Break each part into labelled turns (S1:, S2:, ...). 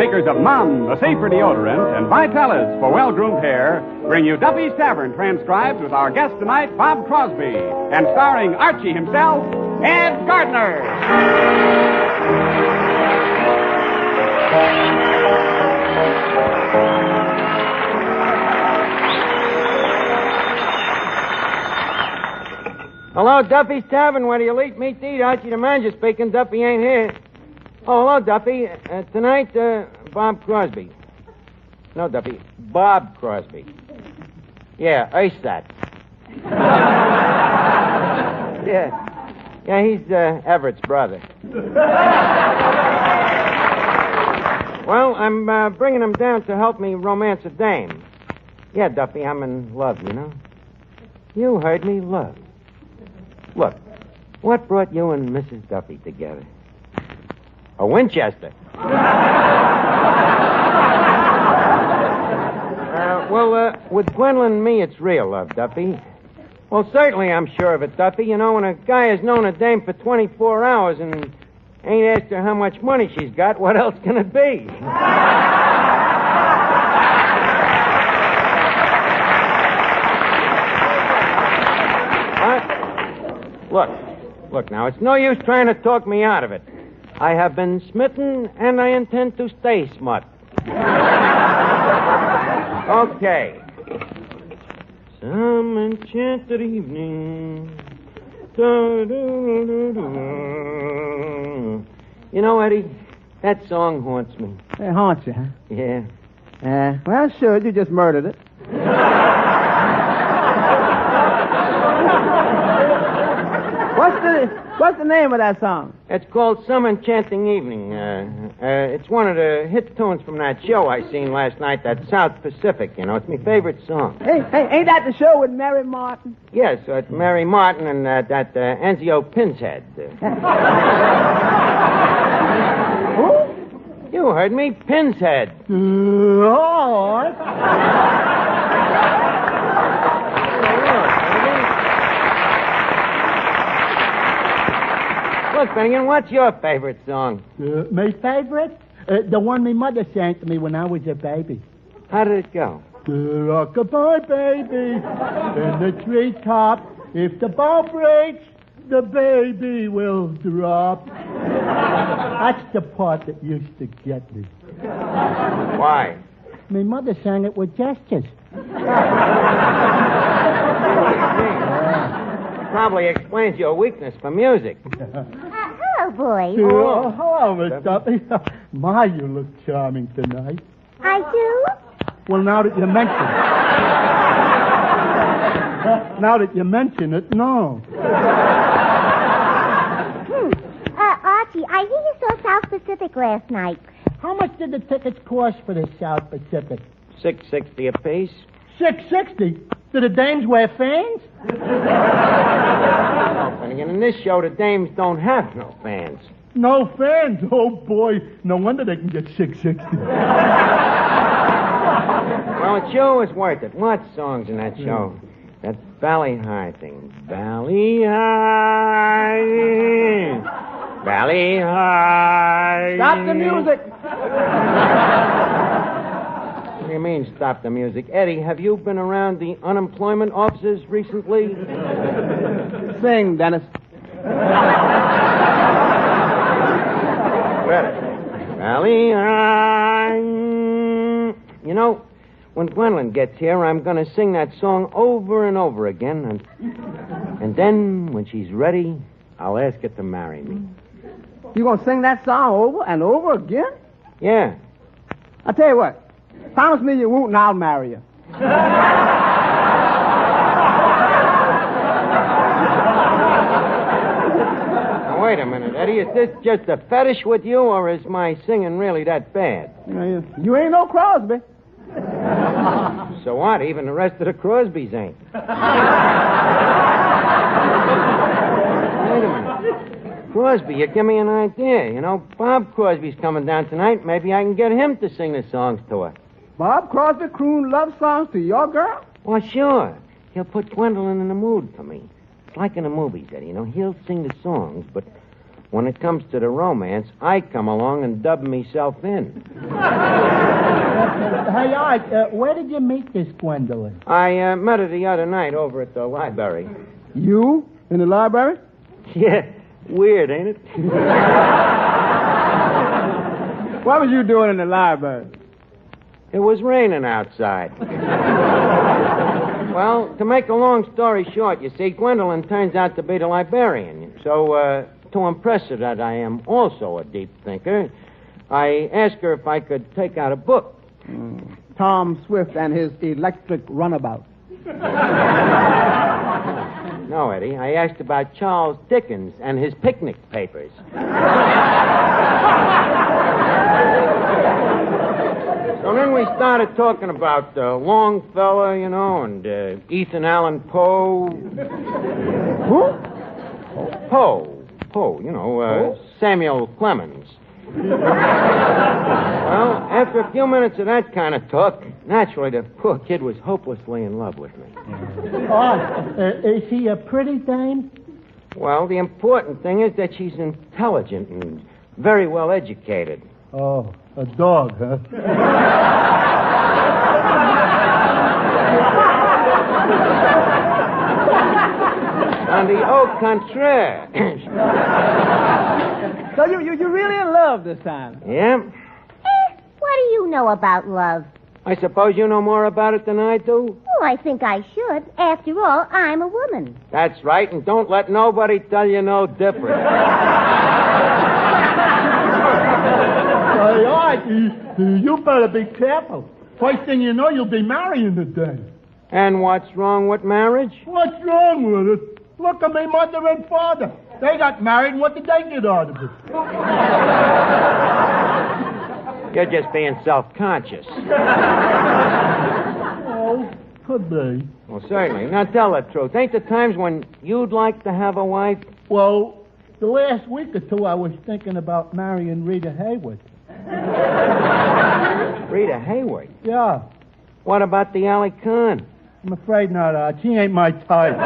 S1: makers of Mom, the safer deodorant, and Vitalis for well-groomed hair, bring you Duffy's Tavern, transcribed with our guest tonight, Bob Crosby, and starring Archie himself, Ed Gardner.
S2: Hello, Duffy's Tavern, where the elite meet to eat. Archie the Manager speaking. Duffy ain't here. Oh, hello, Duffy. Tonight, Bob Crosby. No, Duffy. Bob Crosby. Yeah, that. Yeah, he's Everett's brother. Well, I'm bringing him down to help me romance a dame. Yeah, Duffy, I'm in love, you know. You heard me, love. Look, what brought you and Mrs. Duffy together? A Winchester. With Gwendolyn and me, it's real love, Duffy. Well, certainly I'm sure of it, Duffy. You know, when a guy has known a dame for 24 hours and ain't asked her how much money she's got, what else can it be? What? Look, now, it's no use trying to talk me out of it. I have been smitten, and I intend to stay smut. Okay. Some enchanted evening. You know, Eddie, that song haunts me.
S3: It haunts you, huh?
S2: Yeah.
S3: Well, sure, you just murdered it. What's the name of that song?
S2: It's called Some Enchanting Evening. It's one of the hit tunes from that show I seen last night, that South Pacific, you know. It's my favorite song.
S3: Hey, ain't that the show with Mary Martin?
S2: Yes, it's Mary Martin and that Enzio Pinshead.
S3: Who?
S2: You heard me, Pinshead.
S3: Lord.
S2: Look, Finnegan, what's your favorite song?
S3: My favorite? The one my mother sang to me when I was a baby.
S2: How did it go?
S3: Rock-a-bye, baby, in the treetop. If the ball breaks, the baby will drop. That's the part that used to get me.
S2: Why?
S3: My mother sang it with gestures.
S2: Probably explains your weakness for music.
S4: Hello, boys.
S3: Oh, hello, Miss Duffy. My, you look charming tonight.
S4: I do?
S3: Well, now that you mention it, no.
S4: Archie, I hear you saw South Pacific last night.
S3: How much did the tickets cost for the South Pacific?
S2: $6.60 apiece.
S3: $6.60? Do the dames wear fans?
S2: No, Finnegan, in this show, the dames don't have no fans.
S3: No fans? Oh, boy. No wonder they can get $6.60.
S2: Well, it sure was worth it. What songs in that show? That Valley High thing. Valley High. Valley High.
S3: Stop the music.
S2: What do you mean, stop the music? Eddie, have you been around the unemployment offices recently?
S3: Sing, Dennis.
S2: Better. Valley High. You know, when Gwendolyn gets here, I'm going to sing that song over and over again. And then, when she's ready, I'll ask her to marry me.
S3: You going to sing that song over and over again?
S2: Yeah.
S3: I'll tell you what. Promise me you won't, and I'll marry you.
S2: Now, wait a minute, Eddie. Is this just a fetish with you, or is my singing really that bad?
S3: You ain't no Crosby.
S2: So what? Even the rest of the Crosbys ain't. Wait a minute. Crosby, you give me an idea. You know, Bob Crosby's coming down tonight. Maybe I can get him to sing the songs to her.
S3: Bob Crosby croon love songs to your girl?
S2: Well, sure. He'll put Gwendolyn in the mood for me. It's like in the movies, Eddie. You know, he'll sing the songs, but When it comes to the romance, I come along and dub myself in.
S3: Hey, Art, where did you meet this Gwendolyn?
S2: I met her the other night over at the library.
S3: You? In the library?
S2: Yeah, weird, ain't it?
S3: What was you doing in the library?
S2: It was raining outside. Well, to make a long story short, you see, Gwendolyn turns out to be the librarian. So, to impress her that I am also a deep thinker, I asked her if I could take out a book.
S3: Tom Swift and his electric runabout.
S2: No, Eddie, I asked about Charles Dickens and his picnic papers. So then we started talking about Longfellow, and Ethan Allen Poe.
S3: Who?
S2: Poe, Samuel Clemens. Well, after a few minutes of that kind of talk, naturally the poor kid was hopelessly in love with me.
S3: Is she a pretty dame?
S2: Well, the important thing is that she's intelligent and very well educated.
S3: Oh, a dog, huh?
S2: On the au contraire.
S3: So you're really in love this time?
S2: Yeah?
S4: What do you know about love?
S2: I suppose you know more about it than I do?
S4: Oh, I think I should. After all, I'm a woman.
S2: That's right, and don't let nobody tell you no different.
S3: Hey, Art, you better be careful. First thing you know, you'll be marrying today.
S2: And what's wrong with marriage?
S3: What's wrong with it? Look at me mother and father. They got married, and what did they get out of it?
S2: You're just being self-conscious.
S3: Oh, could be.
S2: Well, certainly. Now, tell the truth. Ain't there times when you'd like to have a wife?
S3: Well, the last week or two, I was thinking about marrying Rita Hayworth.
S2: Rita Hayworth?
S3: Yeah.
S2: What about the Alley Khan?
S3: I'm afraid not, Art. She ain't my type.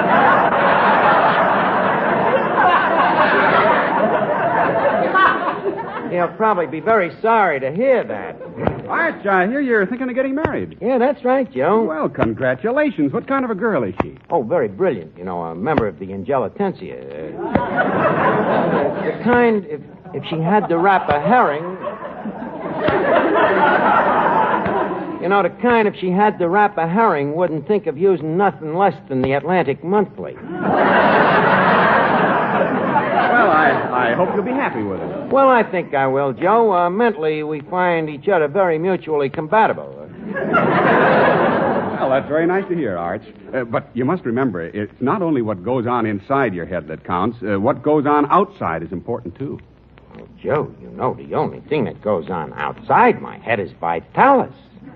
S2: You'll probably be very sorry to hear that.
S1: Arch, I hear you're thinking of getting married.
S2: Yeah, that's right, Joe.
S1: Well, congratulations. What kind of a girl is she?
S2: Oh, very brilliant. A member of the Angelitantia. The kind, if she had to wrap a herring... the kind, if she had to wrap a herring, wouldn't think of using nothing less than the Atlantic Monthly.
S1: Well, I hope you'll be happy with her.
S2: Well, I think I will, Joe. Mentally, we find each other very mutually compatible.
S1: Well, that's very nice to hear, Arch. But you must remember, it's not only what goes on inside your head that counts. What goes on outside is important, too.
S2: Oh, Joe, the only thing that goes on outside my head is Vitalis.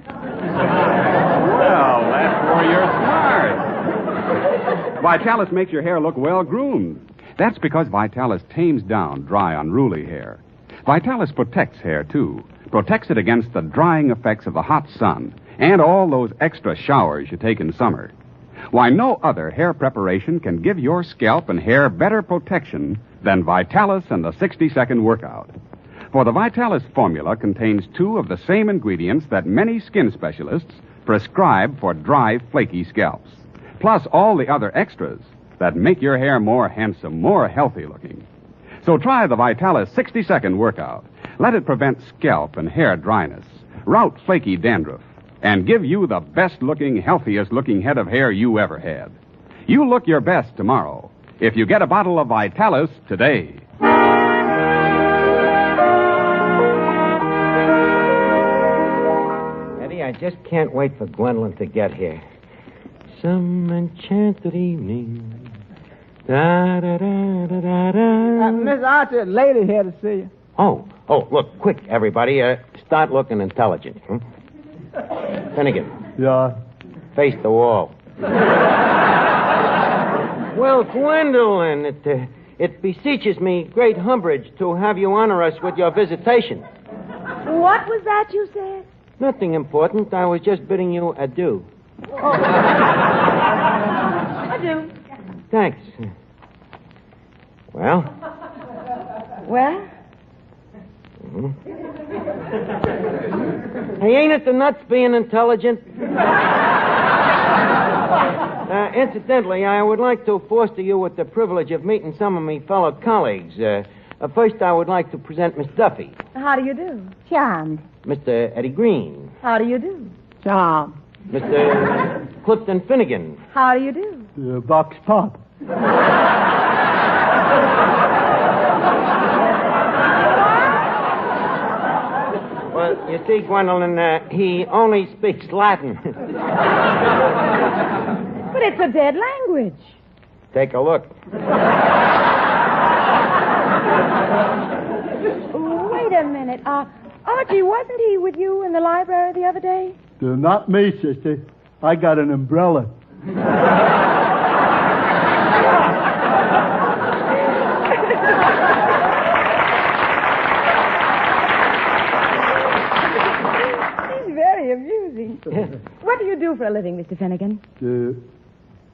S1: Well, that's where you're smart. Vitalis makes your hair look well-groomed. That's because Vitalis tames down dry, unruly hair. Vitalis protects hair, too. Protects it against the drying effects of the hot sun and all those extra showers you take in summer. Why, no other hair preparation can give your scalp and hair better protection than Vitalis and the 60-second workout. For the Vitalis formula contains two of the same ingredients that many skin specialists prescribe for dry, flaky scalps, plus all the other extras that make your hair more handsome, more healthy looking. So try the Vitalis 60-second workout. Let it prevent scalp and hair dryness, rout flaky dandruff, and give you the best-looking, healthiest-looking head of hair you ever had. You look your best tomorrow if you get a bottle of Vitalis today.
S2: Eddie, I just can't wait for Gwendolyn to get here. Some enchanted evening. Da-da-da-da-da-da.
S3: Miss Archie, a lady here to see you.
S2: Oh, look, quick, everybody. Start looking intelligent. Finnegan.
S3: Yeah.
S2: Face the wall. Well, Gwendolyn, it beseeches me great umbrage to have you honor us with your visitation.
S5: What was that you said?
S2: Nothing important. I was just bidding you adieu.
S5: Adieu.
S2: Thanks. Well,
S5: Well?
S2: Hey, ain't it the nuts being intelligent? Incidentally, I would like to foster you with the privilege of meeting some of me fellow colleagues. First, I would like to present Miss Duffy.
S5: How do you do?
S4: Charmed.
S2: Mr. Eddie Green.
S5: How do you do?
S3: Charm.
S2: Mr. Clifton Finnegan.
S5: How do you do?
S3: Vox Pop.
S2: Well, you see, Gwendolyn, he only speaks Latin.
S5: But it's a dead language.
S2: Take a look.
S5: Wait a minute. Archie, wasn't he with you in the library the other day?
S3: Not me, sister. I got an umbrella.
S5: He's very amusing. What do you do for a living, Mr. Finnegan?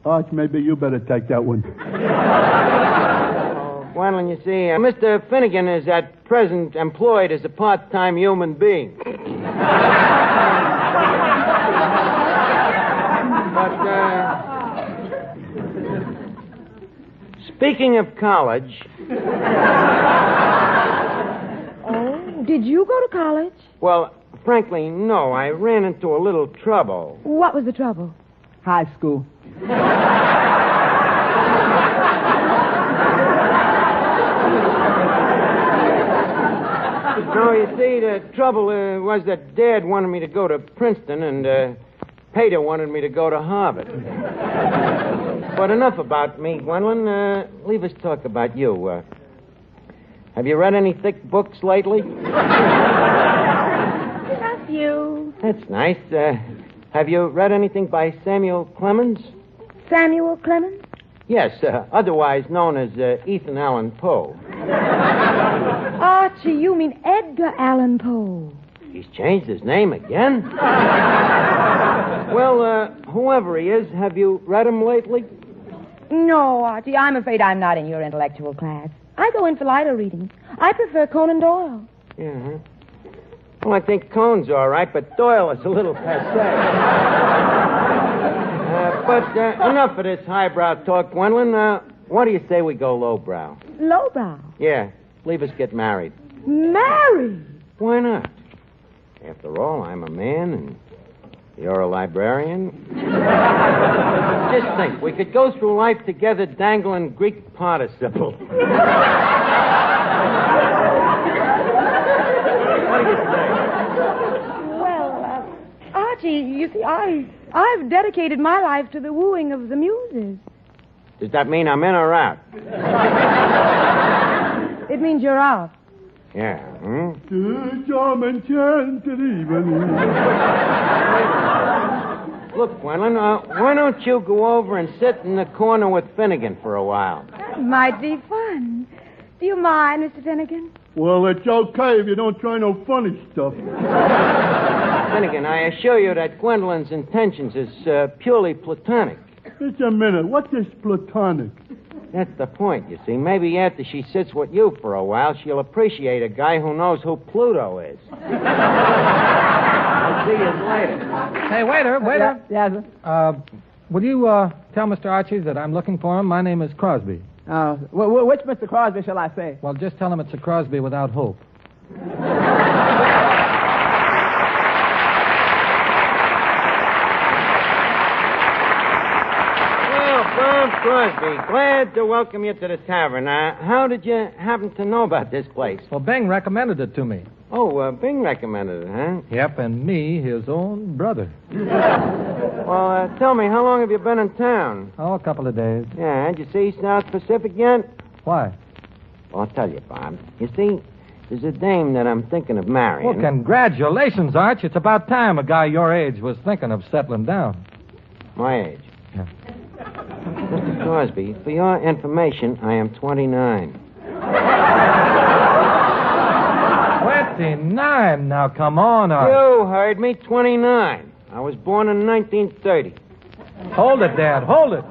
S3: Arch, maybe you better take that one.
S2: Gwendolyn, you see, Mr. Finnegan is at present employed as a part-time human being. But, speaking of college...
S5: Oh, did you go to college?
S2: Well, frankly, no. I ran into a little trouble.
S5: What was the trouble?
S3: High school.
S2: No, you see, the trouble was that Dad wanted me to go to Princeton and Pater wanted me to go to Harvard. But enough about me, Gwendolyn. Leave us talk about you. Have you read any thick books lately?
S5: A few.
S2: That's nice. Have you read anything by Samuel Clemens?
S5: Samuel Clemens?
S2: Yes, otherwise known as Ethan Allan Poe.
S5: Archie, you mean Edgar Allan Poe.
S2: He's changed his name again? Well, whoever he is, have you read him lately?
S5: No, Archie, I'm afraid I'm not in your intellectual class. I go in for lighter readings. I prefer Conan Doyle.
S2: Yeah. Well, I think Cone's all right, but Doyle is a little passé. But enough of this highbrow talk, Gwendolyn. What do you say we go lowbrow?
S5: Lowbrow?
S2: Yeah, leave us get married.
S5: Married?
S2: Why not? After all, I'm a man and you're a librarian. Just think, we could go through life together dangling Greek participles. What do you say?
S5: Well, Archie, you see, I've dedicated my life to the wooing of the muses.
S2: Does that mean I'm in or out?
S5: It means you're out.
S2: Yeah. Look, Gwendolyn, why don't you go over and sit in the corner with Finnegan for a while?
S5: That might be fun. Do you mind, Mr. Finnegan?
S3: Well, it's okay if you don't try no funny stuff.
S2: Finnegan, I assure you that Gwendolyn's intentions is purely platonic.
S3: Just a minute. What's this platonic?
S2: That's the point, you see. Maybe after she sits with you for a while, she'll appreciate a guy who knows who Pluto is. I'll see you later.
S6: Hey, waiter.
S3: Yes, sir.
S6: Will you tell Mr. Archie that I'm looking for him? My name is Crosby.
S3: Which Mr. Crosby shall I say?
S6: Well, just tell him it's a Crosby without hope.
S2: Crosby, glad to welcome you to the tavern. How did you happen to know about this place?
S6: Well, Bing recommended it to me.
S2: Oh, Bing recommended it, huh?
S6: Yep, and me, his own brother.
S2: Well, tell me, how long have you been in town?
S6: Oh, a couple of days.
S2: Yeah, did you see South Pacific yet?
S6: Why?
S2: Well, I'll tell you, Bob. You see, there's a dame that I'm thinking of marrying.
S6: Well, congratulations, Arch. It's about time a guy your age was thinking of settling down.
S2: My age?
S6: Yeah.
S2: Mr. Crosby, for your information, I am 29.
S6: 29? Now, come on, Arch.
S2: You heard me, 29. I was born in 1930.
S6: Hold it, Dad. Hold it.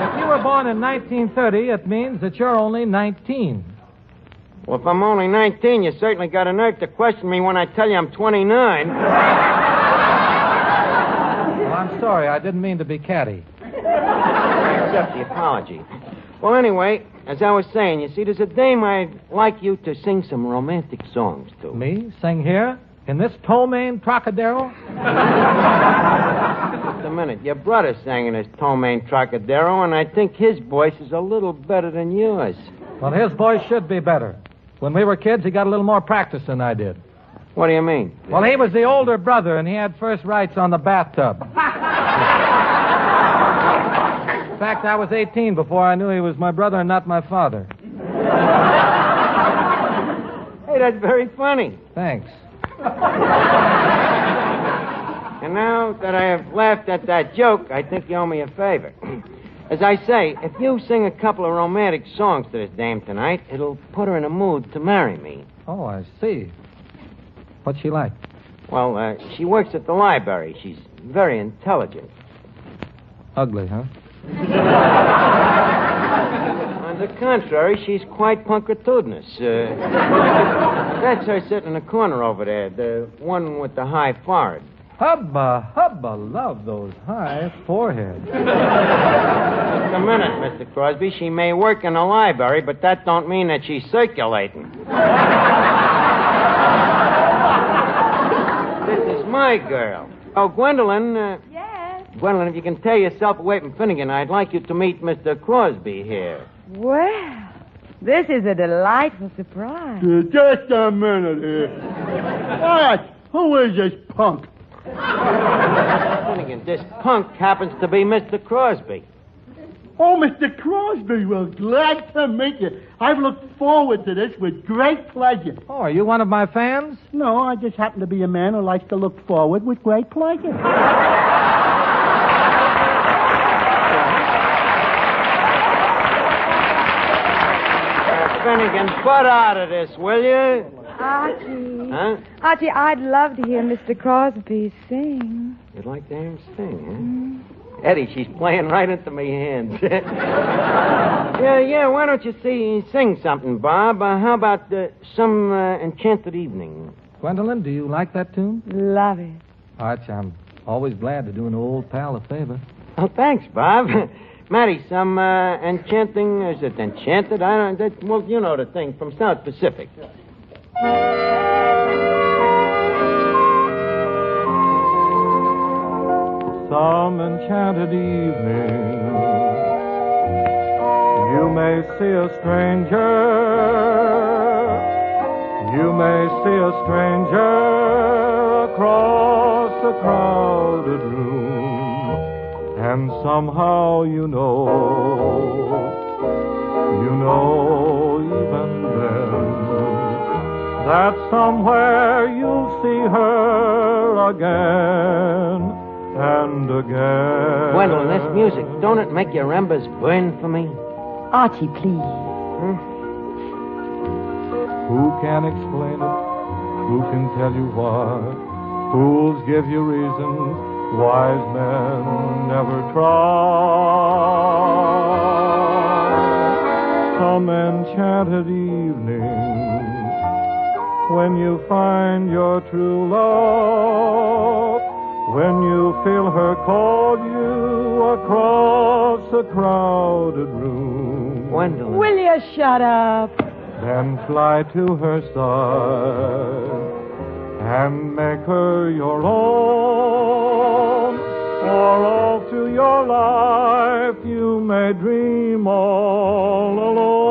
S6: If you were born born in 1930, it means that you're only 19.
S2: Well, if I'm only 19, you certainly got a nerve to question me when I tell you I'm 29.
S6: Well, I'm sorry. I didn't mean to be catty.
S2: Accept the apology. Well, anyway, as I was saying, you see, there's a dame I'd like you to sing some romantic songs to.
S6: Me? Sing here? In this Ptomaine Trocadero?
S2: Just a minute. Your brother sang in his Ptomaine Trocadero, and I think his voice is a little better than yours.
S6: Well, his voice should be better. When we were kids, he got a little more practice than I did.
S2: What do you mean?
S6: Well, he was the older brother, and he had first rights on the bathtub. In fact, I was 18 before I knew he was my brother and not my father.
S2: Hey, that's very funny.
S6: Thanks.
S2: And now that I have laughed at that joke, I think you owe me a favor. As I say, if you sing a couple of romantic songs to this dame tonight, it'll put her in a mood to marry me.
S6: Oh, I see. What's she like?
S2: Well, she works at the library. She's very intelligent.
S6: Ugly, huh?
S2: On the contrary, she's quite punctitudinous. That's her sitting in the corner over there, the one with the high forehead.
S6: Hubba, hubba, love those high foreheads.
S2: Just a minute, Mr. Crosby. She may work in a library, but that don't mean that she's circulating. This is my girl. Oh, Gwendolyn.
S5: Yes?
S2: Gwendolyn, if you can tear yourself away from Finnegan, I'd like you to meet Mr. Crosby here.
S5: Well, this is a delightful surprise.
S3: Just a minute here. What? Who is this punk?
S2: Finnegan, this punk happens to be Mr. Crosby.
S3: Oh, Mr. Crosby, well, glad to meet you. I've looked forward to this with great pleasure.
S6: Oh, are you one of my fans?
S3: No, I just happen to be a man who likes to look forward with great pleasure.
S2: Finnegan, butt out of this, will you?
S5: Archie.
S2: Huh?
S5: Archie, I'd love to hear Mr. Crosby sing.
S2: You'd like to hear him sing, huh? Eddie, she's playing right into my hands. yeah, why don't you sing something, Bob? How about some Enchanted Evening?
S6: Gwendolyn, do you like that tune?
S5: Love it.
S6: Arch, I'm always glad to do an old pal a favor.
S2: Oh, thanks, Bob. Matty, some enchanting... Is it Enchanted? Well, you know the thing from South Pacific.
S6: Some enchanted evening, you may see a stranger. You may see a stranger across a crowded room, and somehow you know even then, that somewhere you'll see her again and again.
S2: Gwendolyn, this music, don't it make your embers burn for me?
S5: Archie, please.
S6: Who can explain it? Who can tell you why? Fools give you reasons, wise men never try. Some enchanted evening, when you find your true love, when you feel her call you across a crowded room.
S2: Gwendolyn.
S5: Will you shut up?
S6: Then fly to her side and make her your own. For all through your life you may dream all alone.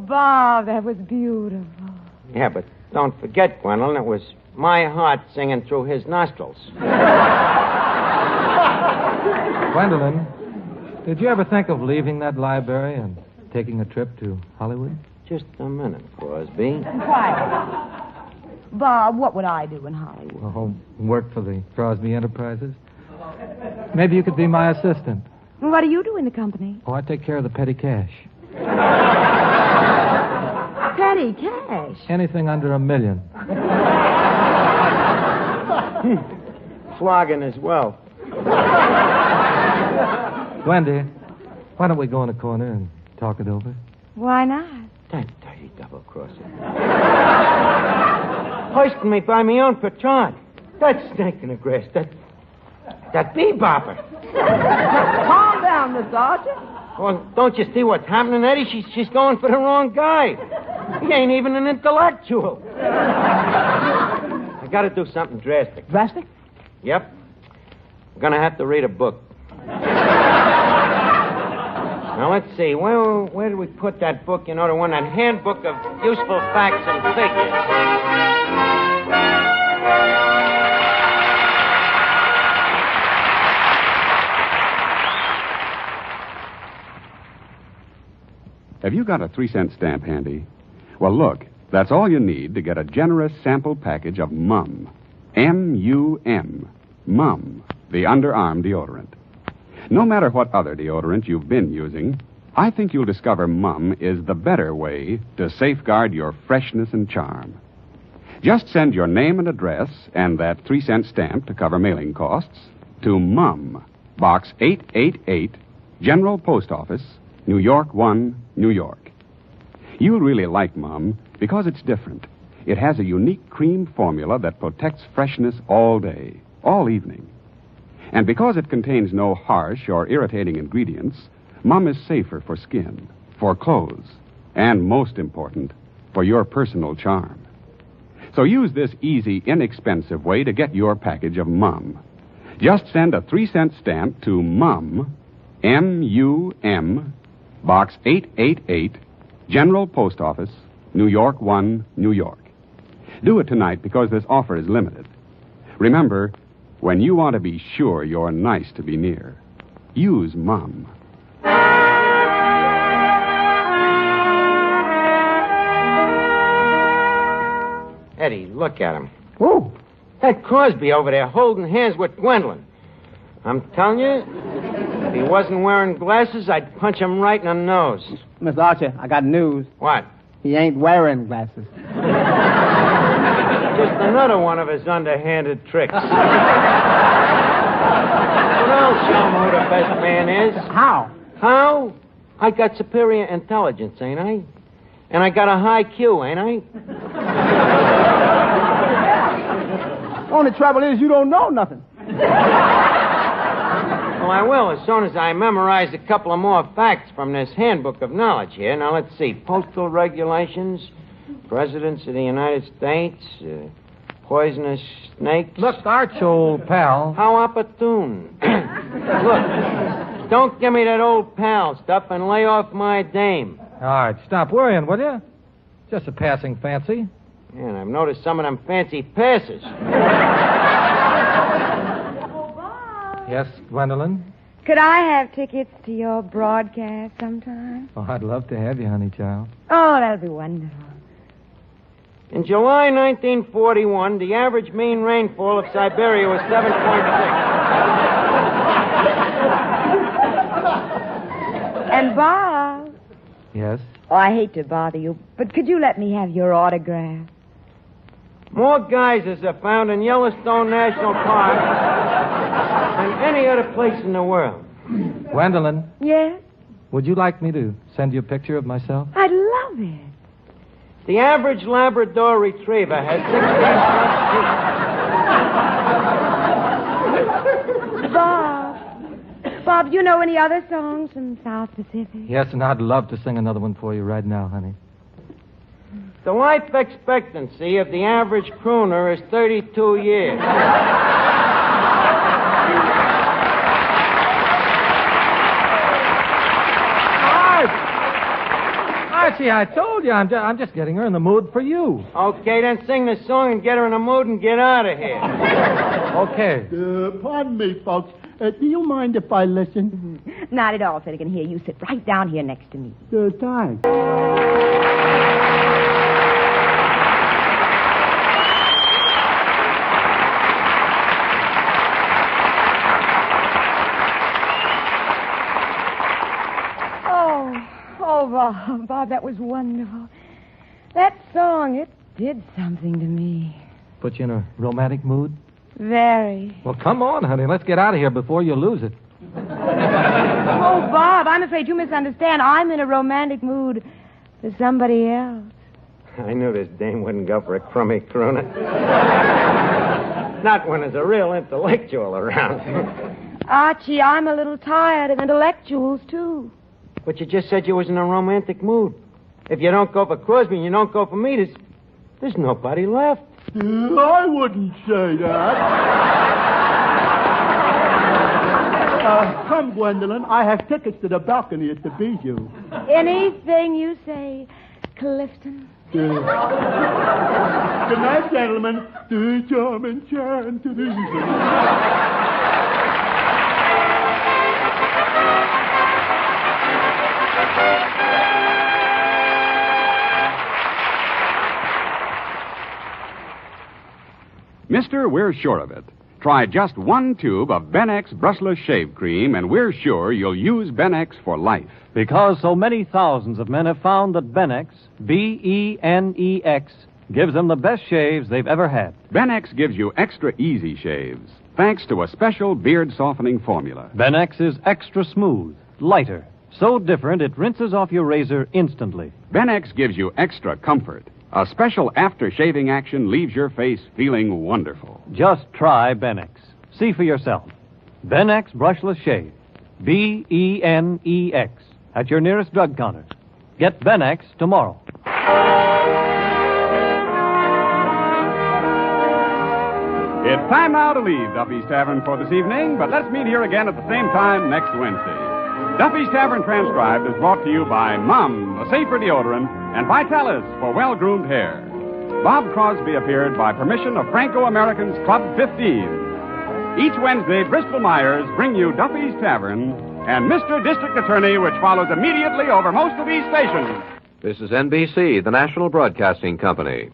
S5: Bob, that was beautiful.
S2: Yeah, but don't forget, Gwendolyn, it was my heart singing through his nostrils.
S6: Gwendolyn, did you ever think of leaving that library and taking a trip to Hollywood?
S2: Just a minute, Crosby.
S5: Quiet. Bob, what would I do in Hollywood?
S6: Oh, work for the Crosby Enterprises? Maybe you could be my assistant.
S5: What do you do in the company?
S6: Oh, I take care of the petty cash.
S5: Petty cash.
S6: Anything under $1 million.
S2: Flogging as well.
S6: Wendy, why don't we go in the corner and talk it over?
S5: Why not?
S2: That dirty double-crosser. Hoisting me by my own petard. That snake in the grass. That bee-bopper.
S5: Calm down, Miss Archie.
S2: Well, don't you see what's happening, Eddie? She's going for the wrong guy. He ain't even an intellectual. I gotta do something drastic.
S3: Drastic?
S2: Yep. I'm gonna have to read a book. Now, let's see. Where did we put that book? You know, the one, that handbook of useful facts and figures.
S1: Have you got a 3-cent stamp handy? Well, look, that's all you need to get a generous sample package of Mum. M-U-M. Mum, the underarm deodorant. No matter what other deodorant you've been using, I think you'll discover Mum is the better way to safeguard your freshness and charm. Just send your name and address and that 3-cent stamp to cover mailing costs to Mum, Box 888, General Post Office, New York 1, New York. You'll really like Mum because it's different. It has a unique cream formula that protects freshness all day, all evening. And because it contains no harsh or irritating ingredients, Mum is safer for skin, for clothes, and most important, for your personal charm. So use this easy, inexpensive way to get your package of Mum. Just send a 3-cent stamp to Mum, M-U-M, Box 888, General Post Office, New York 1, New York. Do it tonight because this offer is limited. Remember, when you want to be sure you're nice to be near, use Mum.
S2: Eddie, look at him.
S3: Oh,
S2: That Crosby over there holding hands with Gwendolyn. I'm telling you, if he wasn't wearing glasses, I'd punch him right in the nose.
S3: Miss Archer, I got news.
S2: What?
S3: He ain't wearing glasses.
S2: Just another one of his underhanded tricks. But I'll show him who the best man is.
S3: How?
S2: How? I got superior intelligence, ain't I? And I got a high Q, ain't I?
S3: Only trouble is you don't know nothing.
S2: Well, I will as soon as I memorize a couple of more facts from this handbook of knowledge here. Now, let's see. Postal regulations, presidents of the United States, poisonous snakes.
S6: Look, Arch, old pal.
S2: How opportune. Look, don't give me that old pal stuff and lay off my dame.
S6: All right, stop worrying, will you? Just a passing fancy.
S2: Yeah, and I've noticed some of them fancy passes.
S6: Yes, Gwendolyn?
S5: Could I have tickets to your broadcast sometime?
S6: Oh, I'd love to have you, honey child.
S5: Oh, that'll be wonderful.
S2: In July 1941, the average mean rainfall of Siberia was 7.6.
S5: And Bob.
S6: Yes?
S5: Oh, I hate to bother you, but could you let me have your autograph?
S2: More geysers are found in Yellowstone National Park than any other place in the world.
S6: Gwendolyn,
S5: Yes?
S6: would you like me to send you a picture of myself?
S5: I'd love it.
S2: The average Labrador Retriever has 16
S5: Bob, do you know any other songs from South Pacific?
S6: Yes, and I'd love to sing another one for you right now, honey.
S2: The life expectancy of the average crooner is 32 years.
S6: Archie, I told you, I'm just getting her in the mood for you.
S2: Okay, then sing the song and get her in the mood and get out of here.
S6: Okay.
S3: Pardon me, folks. Do you mind if I listen?
S5: Not at all, Finnegan. Here, you sit right down here next to me.
S3: Thanks.
S5: Oh, Bob, that was wonderful. That song, it did something to me.
S6: Put you in a romantic mood?
S5: Very.
S6: Well, come on, honey. Let's get out of here before you lose it.
S5: Oh, Bob, I'm afraid you misunderstand. I'm in a romantic mood for somebody else.
S2: I knew this dame wouldn't go for a crummy crooner. Not when there's a real intellectual around.
S5: Archie, I'm a little tired of intellectuals, too.
S2: But you just said you was in a romantic mood. If you don't go for Crosby and you don't go for me, there's nobody left.
S3: I wouldn't say that. Come, Gwendolyn. I have tickets to the balcony at the Bijou.
S5: Anything you say, Clifton.
S3: Good night, gentlemen. To charm and chant to the
S1: Mister, we're sure of it. Try just one tube of Benex brushless shave cream, and we're sure you'll use Benex for life.
S6: Because so many thousands of men have found that Benex, B-E-N-E-X, gives them the best shaves they've ever had.
S1: Benex gives you extra easy shaves, thanks to a special beard-softening formula.
S6: Benex is extra smooth, lighter, so different it rinses off your razor instantly.
S1: Benex gives you extra comfort. A special after-shaving action leaves your face feeling wonderful.
S6: Just try Benex. See for yourself. Benex brushless shave. B-E-N-E-X. At your nearest drug counter. Get Benex tomorrow.
S1: It's time now to leave Duffy's Tavern for this evening, but let's meet here again at the same time next Wednesday. Duffy's Tavern Transcribed is brought to you by Mum, the safer deodorant, and Vitalis for well-groomed hair. Bob Crosby appeared by permission of Franco-Americans Club 15. Each Wednesday, Bristol Myers bring you Duffy's Tavern and Mr. District Attorney, which follows immediately over most of these stations.
S7: This is NBC, the National Broadcasting Company.